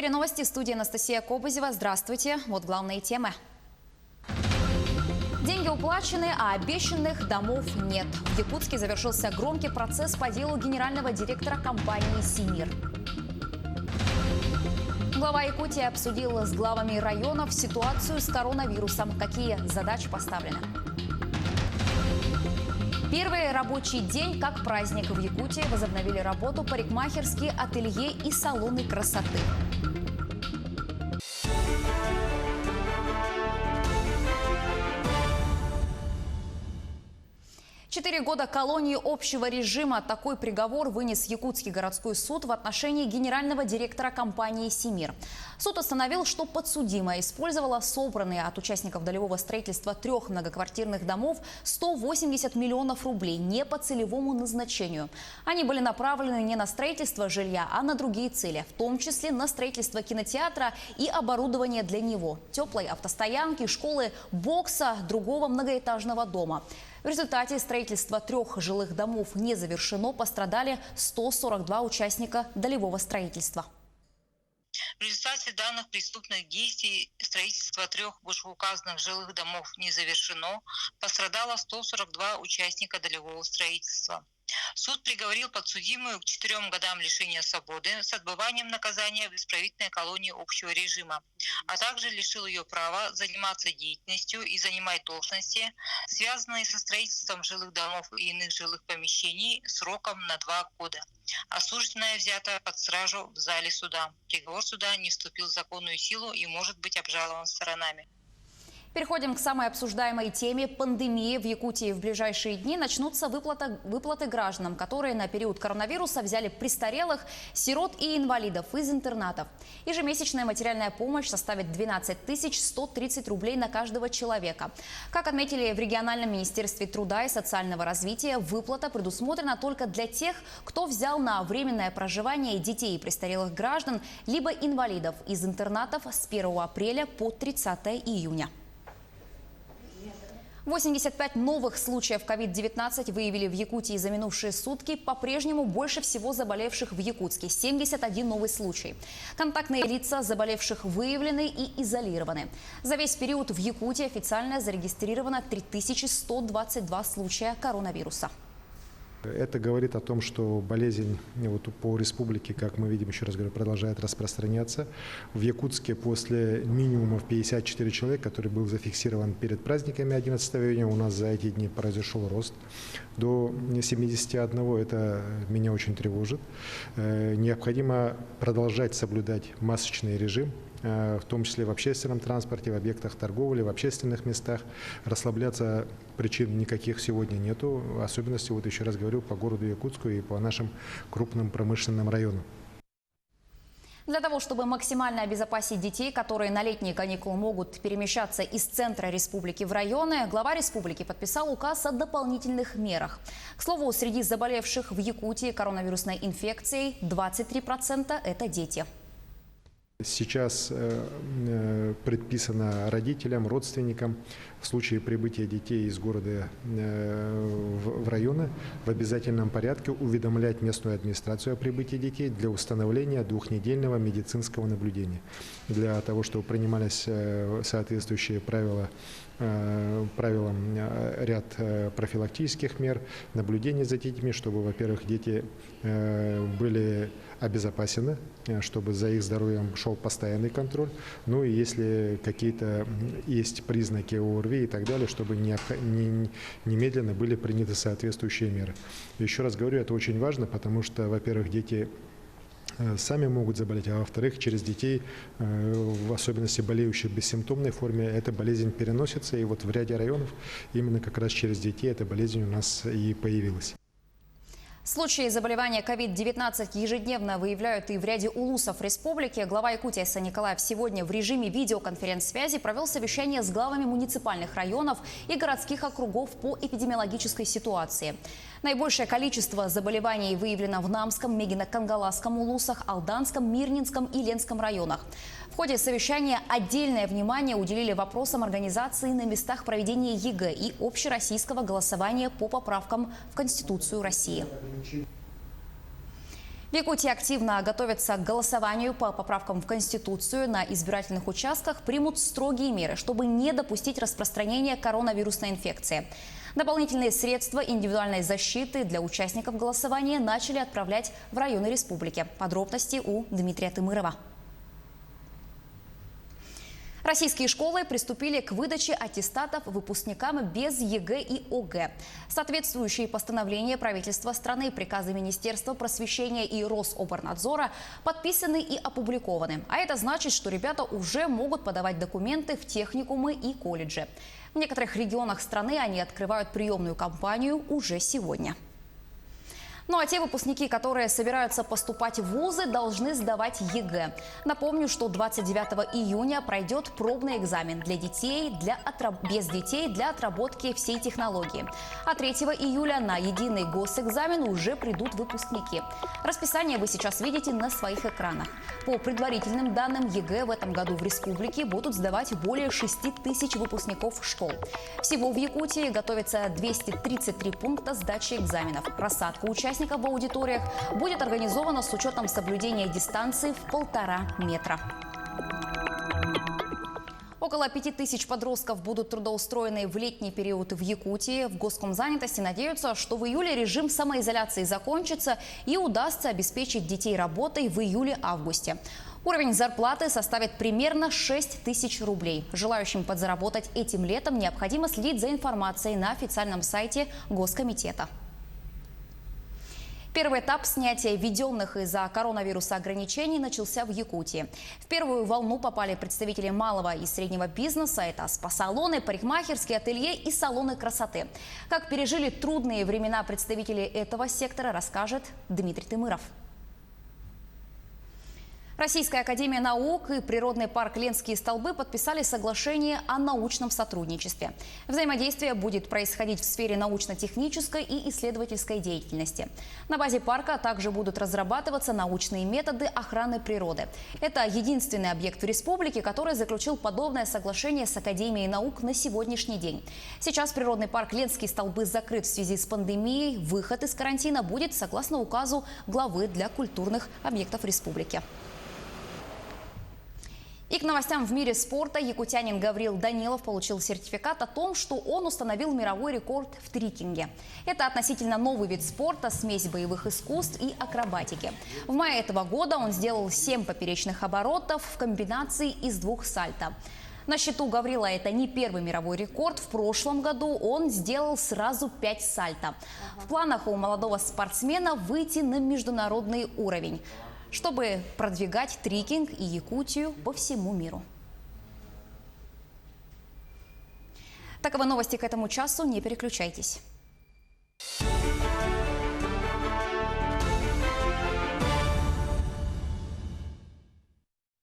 эфире новости, в студии Анастасия Кобызева. Здравствуйте. Вот главные темы. Деньги уплачены, а обещанных домов нет. В Якутске завершился громкий процесс по делу генерального директора компании «Симир». Глава Якутии обсудил с главами районов ситуацию с коронавирусом. Какие задачи поставлены? Первый рабочий день как праздник. В Якутии возобновили работу парикмахерские, ателье и салоны красоты. Четыре года колонии общего режима. Такой приговор вынес Якутский городской суд в отношении генерального директора компании «Симир». Суд установил, что подсудимая использовала собранные от участников долевого строительства 3 многоквартирных домов 180 миллионов рублей не по целевому назначению. Они были направлены не на строительство жилья, а на другие цели, в том числе на строительство кинотеатра и оборудование для него, теплой автостоянки, школы, бокса, другого многоэтажного дома. В результате строительство 3 жилых домов не завершено, пострадали 142 участника долевого строительства. В результате данных преступных действий строительство 3 вышеуказанных жилых домов не завершено, пострадало 142 участника долевого строительства. Суд приговорил подсудимую к 4 годам лишения свободы с отбыванием наказания в исправительной колонии общего режима, а также лишил ее права заниматься деятельностью и занимать должности, связанные со строительством жилых домов и иных жилых помещений, сроком на 2 года. Осужденная взята под стражу в зале суда. Приговор суда не вступил в законную силу и может быть обжалован сторонами. Переходим к самой обсуждаемой теме пандемии. В Якутии в ближайшие дни начнутся выплаты гражданам, которые на период коронавируса взяли престарелых, сирот и инвалидов из интернатов. Ежемесячная материальная помощь составит 12 130 рублей на каждого человека. Как отметили в региональном министерстве труда и социального развития, выплата предусмотрена только для тех, кто взял на временное проживание детей и престарелых граждан, либо инвалидов из интернатов с 1 апреля по 30 июня. 85 новых случаев COVID-19 выявили в Якутии за минувшие сутки. По-прежнему больше всего заболевших в Якутске – 71 новый случай. Контактные лица заболевших выявлены и изолированы. За весь период в Якутии официально зарегистрировано 3122 случая коронавируса. Это говорит о том, что болезнь по республике, как мы видим, еще раз говорю, продолжает распространяться. В Якутске после минимума 54 человека, который был зафиксирован перед праздниками 11 июня, у нас за эти дни произошел рост до 71. Это меня очень тревожит. Необходимо продолжать соблюдать масочный режим, в том числе в общественном транспорте, в объектах торговли, в общественных местах. Расслабляться причин никаких сегодня нету, особенности, еще раз говорю, по городу Якутску и по нашим крупным промышленным районам. Для того, чтобы максимально обезопасить детей, которые на летние каникулы могут перемещаться из центра республики в районы, глава республики подписал указ о дополнительных мерах. К слову, среди заболевших в Якутии коронавирусной инфекцией 23% – это дети. Сейчас предписано родителям, родственникам в случае прибытия детей из города в районы в обязательном порядке уведомлять местную администрацию о прибытии детей для установления 2-недельного медицинского наблюдения. Для того, чтобы принимались соответствующие правилам ряд профилактических мер, наблюдения за детьми, чтобы, во-первых, дети были обезопасены, чтобы за их здоровьем шел постоянный контроль. Ну и если какие-то есть признаки ОРВИ и так далее, чтобы немедленно были приняты соответствующие меры. Еще раз говорю, это очень важно, потому что, во-первых, дети сами могут заболеть, а во-вторых, через детей, в особенности болеющих в бессимптомной форме, эта болезнь переносится. И вот в ряде районов именно как раз через детей эта болезнь у нас и появилась. Случаи заболевания COVID-19 ежедневно выявляют и в ряде улусов республики. Глава Якутии Сан Николаев сегодня в режиме видеоконференц-связи провел совещание с главами муниципальных районов и городских округов по эпидемиологической ситуации. Наибольшее количество заболеваний выявлено в Намском, Мегино-Кангаласском улусах, Алданском, Мирнинском и Ленском районах. В ходе совещания отдельное внимание уделили вопросам организации на местах проведения ЕГЭ и общероссийского голосования по поправкам в Конституцию России. В Якутии активно готовятся к голосованию по поправкам в Конституцию. На избирательных участках примут строгие меры, чтобы не допустить распространения коронавирусной инфекции. Дополнительные средства индивидуальной защиты для участников голосования начали отправлять в районы республики. Подробности у Дмитрия Тымырова. Российские школы приступили к выдаче аттестатов выпускникам без ЕГЭ и ОГЭ. Соответствующие постановления правительства страны, приказы Министерства просвещения и Рособорнадзора подписаны и опубликованы. А это значит, что ребята уже могут подавать документы в техникумы и колледжи. В некоторых регионах страны они открывают приемную кампанию уже сегодня. Ну а те выпускники, которые собираются поступать в вузы, должны сдавать ЕГЭ. Напомню, что 29 июня пройдет пробный экзамен для детей, без детей для отработки всей технологии. А 3 июля на единый госэкзамен уже придут выпускники. Расписание вы сейчас видите на своих экранах. По предварительным данным, ЕГЭ в этом году в республике будут сдавать более 6 тысяч выпускников школ. Всего в Якутии готовится 233 пункта сдачи экзаменов. Рассадка участников в аудиториях будет организована с учетом соблюдения дистанции в 1,5 метра. Около 5000 подростков будут трудоустроены в летний период в Якутии. В Госкомзанятости надеются, что в июле режим самоизоляции закончится и удастся обеспечить детей работой в июле-августе. Уровень зарплаты составит примерно 6 тысяч рублей. Желающим подзаработать этим летом необходимо следить за информацией на официальном сайте Госкомитета. Первый этап снятия введенных из-за коронавируса ограничений начался в Якутии. В первую волну попали представители малого и среднего бизнеса. Это спа-салоны, парикмахерские ателье и салоны красоты. Как пережили трудные времена представители этого сектора, расскажет Дмитрий Тымыров. Российская академия наук и природный парк Ленские столбы подписали соглашение о научном сотрудничестве. Взаимодействие будет происходить в сфере научно-технической и исследовательской деятельности. На базе парка также будут разрабатываться научные методы охраны природы. Это единственный объект в республике, который заключил подобное соглашение с Академией наук на сегодняшний день. Сейчас природный парк Ленские столбы закрыт в связи с пандемией. Выход из карантина будет согласно указу главы для культурных объектов республики. И к новостям в мире спорта. Якутянин Гаврил Данилов получил сертификат о том, что он установил мировой рекорд в трикинге. Это относительно новый вид спорта, смесь боевых искусств и акробатики. В мае этого года он сделал 7 поперечных оборотов в комбинации из 2 сальто. На счету Гаврила это не первый мировой рекорд. В прошлом году он сделал сразу 5 сальто. В планах у молодого спортсмена выйти на международный уровень, чтобы продвигать трикинг и Якутию по всему миру. Таковы новости к этому часу. Не переключайтесь.